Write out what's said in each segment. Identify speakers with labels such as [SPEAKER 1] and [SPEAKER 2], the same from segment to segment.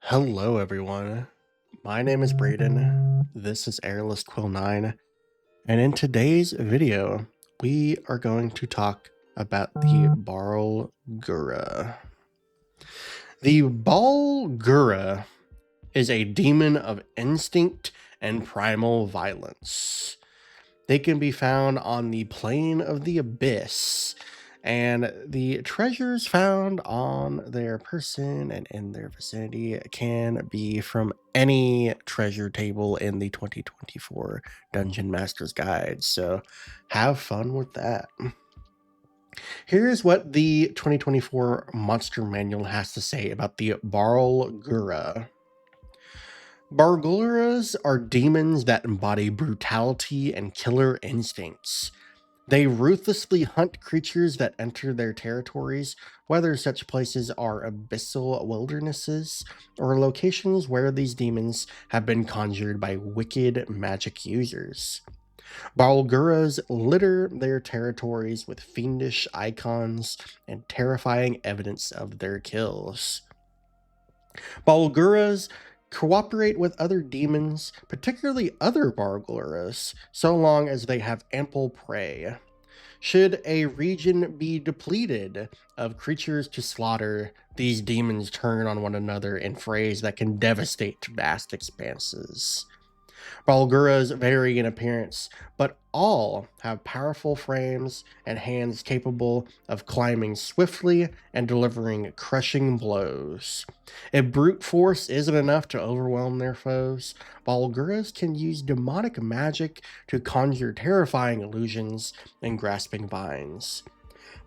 [SPEAKER 1] Hello, everyone. My name is Braden. This is Airless Quill 9, and in today's video, we are going to talk about the Barlgura. The Barlgura is a demon of instinct and primal violence. They can be found on the plane of the abyss, and the treasures found on their person and in their vicinity can be from any treasure table in the 2024 Dungeon Master's Guide. So have fun with that. Here's what the 2024 Monster Manual has to say about the Barlgura. Barlguras are demons that embody brutality and killer instincts. They ruthlessly hunt creatures that enter their territories, whether such places are abyssal wildernesses or locations where these demons have been conjured by wicked magic users. Barlguras litter their territories with fiendish icons and terrifying evidence of their kills. Barlguras cooperate with other demons, particularly other Barlguras, so long as they have ample prey. Should a region be depleted of creatures to slaughter, these demons turn on one another in frays that can devastate vast expanses. Barlguras vary in appearance, but all have powerful frames and hands capable of climbing swiftly and delivering crushing blows. If brute force isn't enough to overwhelm their foes, Barlguras can use demonic magic to conjure terrifying illusions and grasping vines.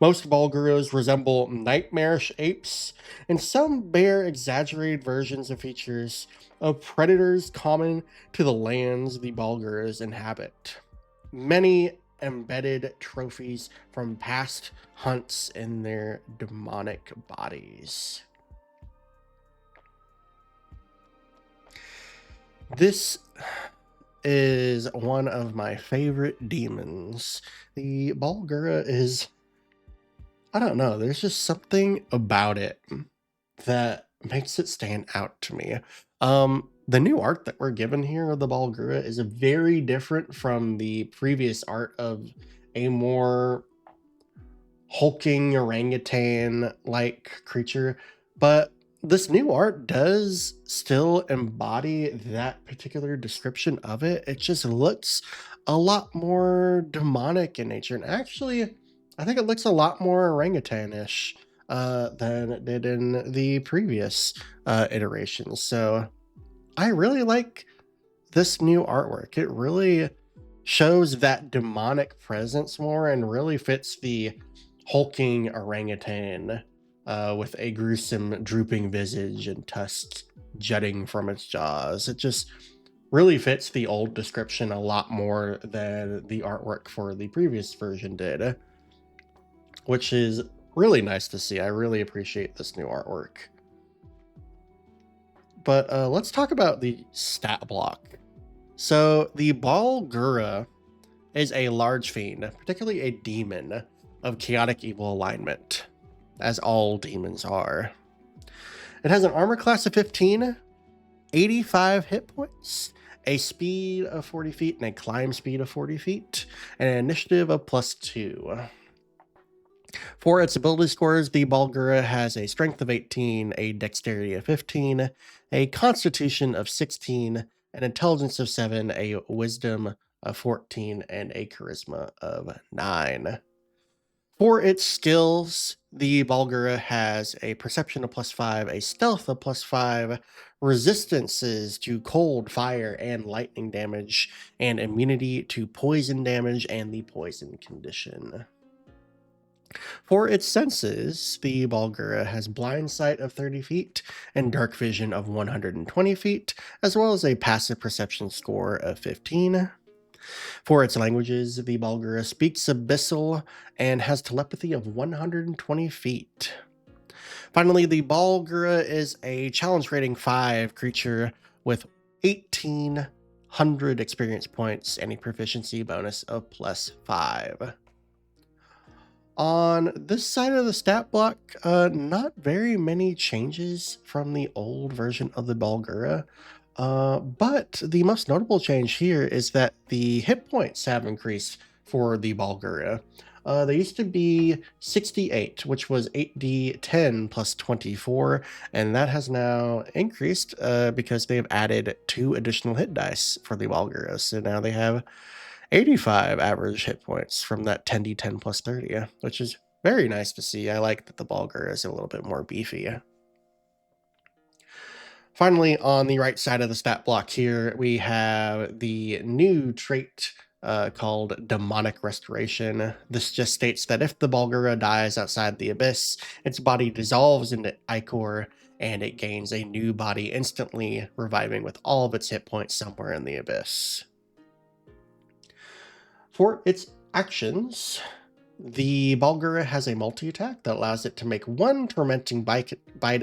[SPEAKER 1] Most Barlguras resemble nightmarish apes, and some bear exaggerated versions of features of predators common to the lands the Barlguras inhabit. Many embedded trophies from past hunts in their demonic bodies. This is one of my favorite demons. The Barlgura is, I don't know, there's just something about it that makes it stand out to me. The new art that we're given here of the Barlgura is very different from the previous art of a more hulking orangutan like creature, but this new art does still embody that particular description of it. It just looks a lot more demonic in nature, and actually I think it looks a lot more orangutan-ish than it did in the previous iterations. So I really like this new artwork. It really shows that demonic presence more and really fits the hulking orangutan with a gruesome drooping visage and tusks jutting from its jaws. It just really fits the old description a lot more than the artwork for the previous version did, which is really nice to see. I really appreciate this new artwork. But let's talk about the stat block. So the Barlgura is a large fiend, particularly a demon of chaotic evil alignment, as all demons are. It has an armor class of 15, 85 hit points, a speed of 40 feet, and a climb speed of 40 feet, and an initiative of +2. For its ability scores, the Barlgura has a strength of 18, a dexterity of 15, a constitution of 16, an intelligence of 7, a wisdom of 14, and a charisma of 9. For its skills, the Barlgura has a perception of +5, a stealth of +5, resistances to cold, fire, and lightning damage, and immunity to poison damage and the poison condition. For its senses, the Barlgura has blind sight of 30 feet and dark vision of 120 feet, as well as a passive perception score of 15. For its languages, the Barlgura speaks Abyssal and has telepathy of 120 feet. Finally, the Barlgura is a challenge rating 5 creature with 1,800 experience points and a proficiency bonus of +5. On this side of the stat block, not very many changes from the old version of the Barlgura. But the most notable change here is that the hit points have increased for the Barlgura. They used to be 68, which was 8d10 plus 24, and that has now increased because they've added 2 additional hit dice for the Barlgura. So now they have 85 average hit points from that 10d10 plus 30, which is very nice to see. I like that the Barlgura is a little bit more beefy. Finally, on the right side of the stat block here, we have the new trait called Demonic Restoration. This just states that if the Barlgura dies outside the abyss, its body dissolves into ichor and it gains a new body instantly, reviving with all of its hit points somewhere in the abyss. For its actions, the Barlgura has a multi-attack that allows it to make 1 Tormenting Bite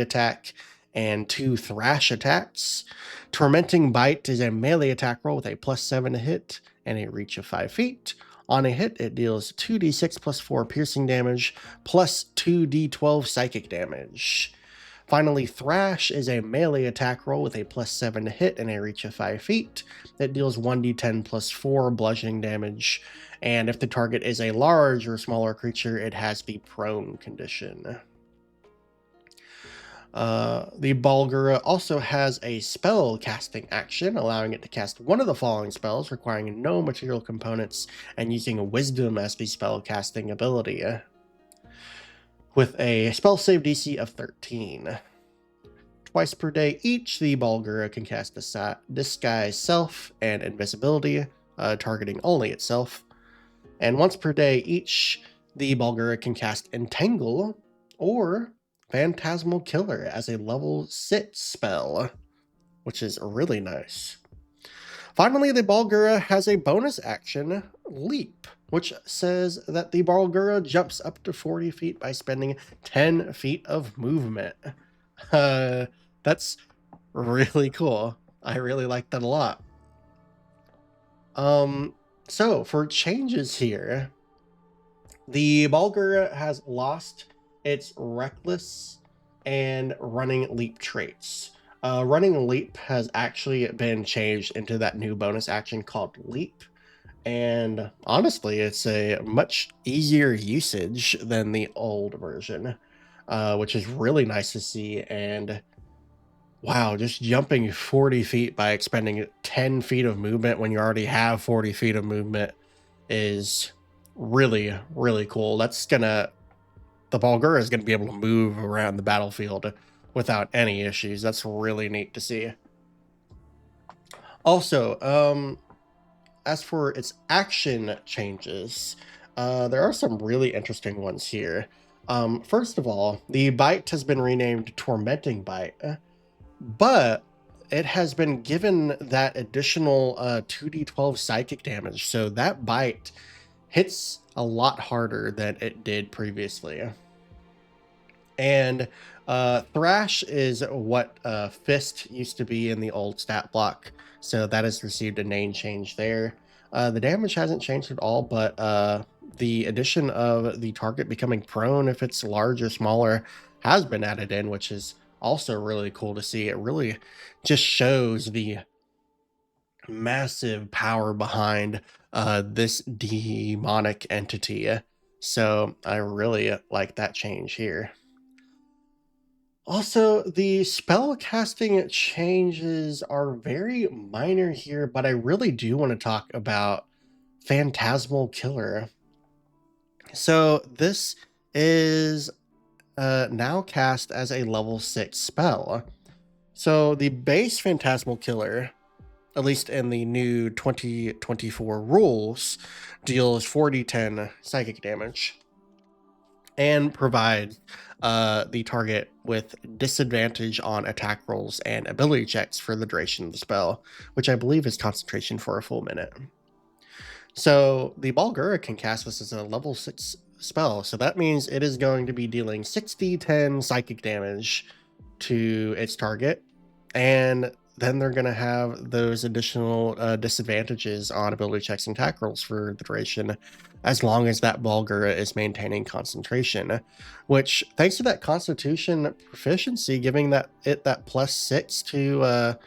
[SPEAKER 1] attack and 2 Thrash attacks. Tormenting Bite is a melee attack roll with a +7 to hit and a reach of 5 feet. On a hit, it deals 2d6 plus 4 piercing damage plus 2d12 psychic damage. Finally, Thrash is a melee attack roll with a +7 to hit and a reach of 5 feet. It deals 1d10 plus 4 bludgeoning damage, and if the target is a large or smaller creature, it has the prone condition. The Barlgura also has a spell casting action, allowing it to cast one of the following spells, requiring no material components, and using Wisdom as the spell casting ability, with a spell save DC of 13. Twice per day each, the Barlgura can cast Disguise Self and Invisibility, targeting only itself. And once per day each, the Barlgura can cast Entangle or Phantasmal Killer as a level 6 spell, which is really nice. Finally, the Barlgura has a bonus action, Leap, which says that the Barlgura jumps up to 40 feet by spending 10 feet of movement. That's really cool. I really like that a lot. So for changes here, the Barlgura has lost its Reckless and Running Leap traits. Running Leap has actually been changed into that new bonus action called Leap. And honestly, it's a much easier usage than the old version, which is really nice to see. And wow, just jumping 40 feet by expending 10 feet of movement when you already have 40 feet of movement is really, really cool. The Barlgura is gonna be able to move around the battlefield without any issues. That's really neat to see. Also, as for its action changes, there are some really interesting ones here. First of all, the bite has been renamed Tormenting Bite, but it has been given that additional 2d12 psychic damage, so that bite hits a lot harder than it did previously. And Thrash is what Fist used to be in the old stat block, so that has received a name change there. The damage hasn't changed at all, but the addition of the target becoming prone if it's large or smaller has been added in, which is also really cool to see. It really just shows the massive power behind this demonic entity. So I really like that change here. Also, the spell casting changes are very minor here, but I really do want to talk about Phantasmal Killer. So this is now cast as a level 6 spell. So the base Phantasmal Killer, at least in the new 2024 rules, deals 4d10 psychic damage and provides the target with disadvantage on attack rolls and ability checks for the duration of the spell, which I believe is concentration for a full minute. So the Barlgura can cast this as a level 6 spell, so that means it is going to be dealing 6d10 psychic damage to its target, and then they're going to have those additional disadvantages on ability checks and attack rolls for the duration, as long as that Barlgura is maintaining concentration, which, thanks to that Constitution proficiency, giving that +6 to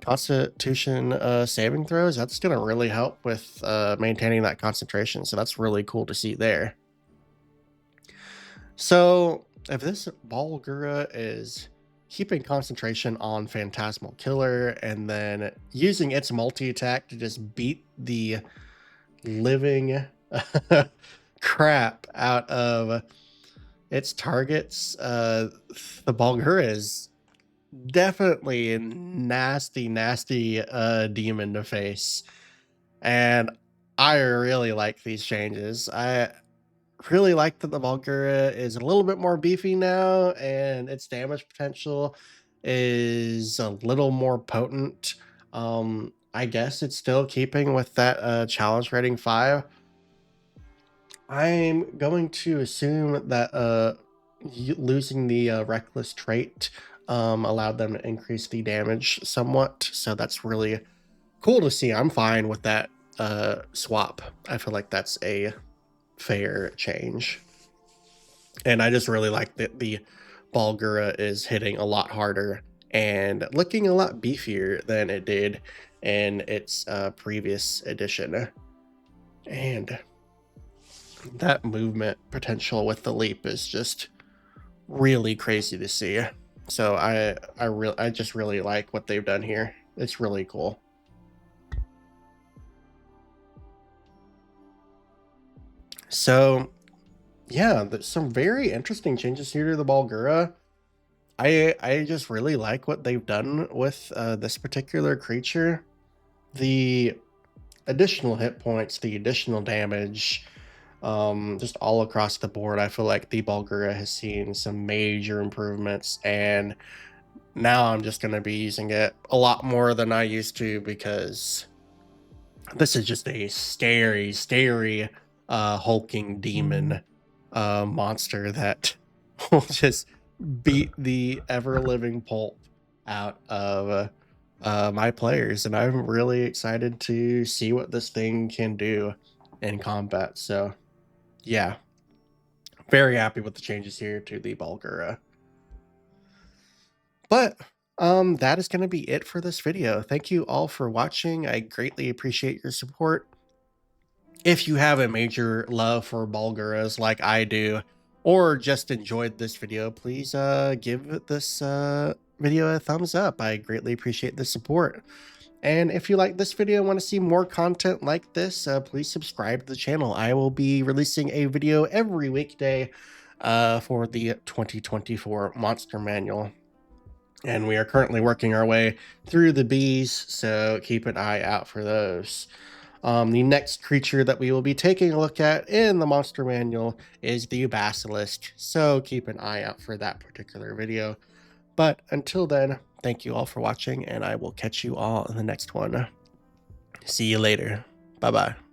[SPEAKER 1] Constitution saving throws, that's going to really help with maintaining that concentration. So that's really cool to see there. So if this Barlgura is keeping concentration on Phantasmal Killer and then using its multi-attack to just beat the living crap out of its targets, the Barlgura is definitely a nasty, nasty demon to face. And I really like these changes. I really like that the Barlgura is a little bit more beefy now, and its damage potential is a little more potent. I guess it's still keeping with that challenge rating 5. I'm going to assume that losing the reckless trait allowed them to increase the damage somewhat, so that's really cool to see. I'm fine with that swap. I feel like that's a fair change, and I just really like that the Barlgura is hitting a lot harder and looking a lot beefier than it did in its previous edition. And that movement potential with the leap is just really crazy to see. So I just really like what they've done here. It's really cool. So yeah, there's some very interesting changes here to the Barlgura. I just really like what they've done with this particular creature. The additional hit points, the additional damage, just all across the board. I feel like the Barlgura has seen some major improvements, and now I'm just going to be using it a lot more than I used to, because this is just a scary hulking demon monster that will just beat the ever-living pulp out of my players, and I'm really excited to see what this thing can do in combat. So yeah, very happy with the changes here to the Barlgura. But that is going to be it for this video. Thank you all for watching. I greatly appreciate your support. If you have a major love for Barlguras like I do, or just enjoyed this video, please give this video a thumbs up. I greatly appreciate the support. And if you like this video and want to see more content like this, please subscribe to the channel. I will be releasing a video every weekday for the 2024 Monster Manual. And we are currently working our way through the bees, so keep an eye out for those. The next creature that we will be taking a look at in the Monster Manual is the Basilisk, so keep an eye out for that particular video. But until then, thank you all for watching, and I will catch you all in the next one. See you later. Bye-bye.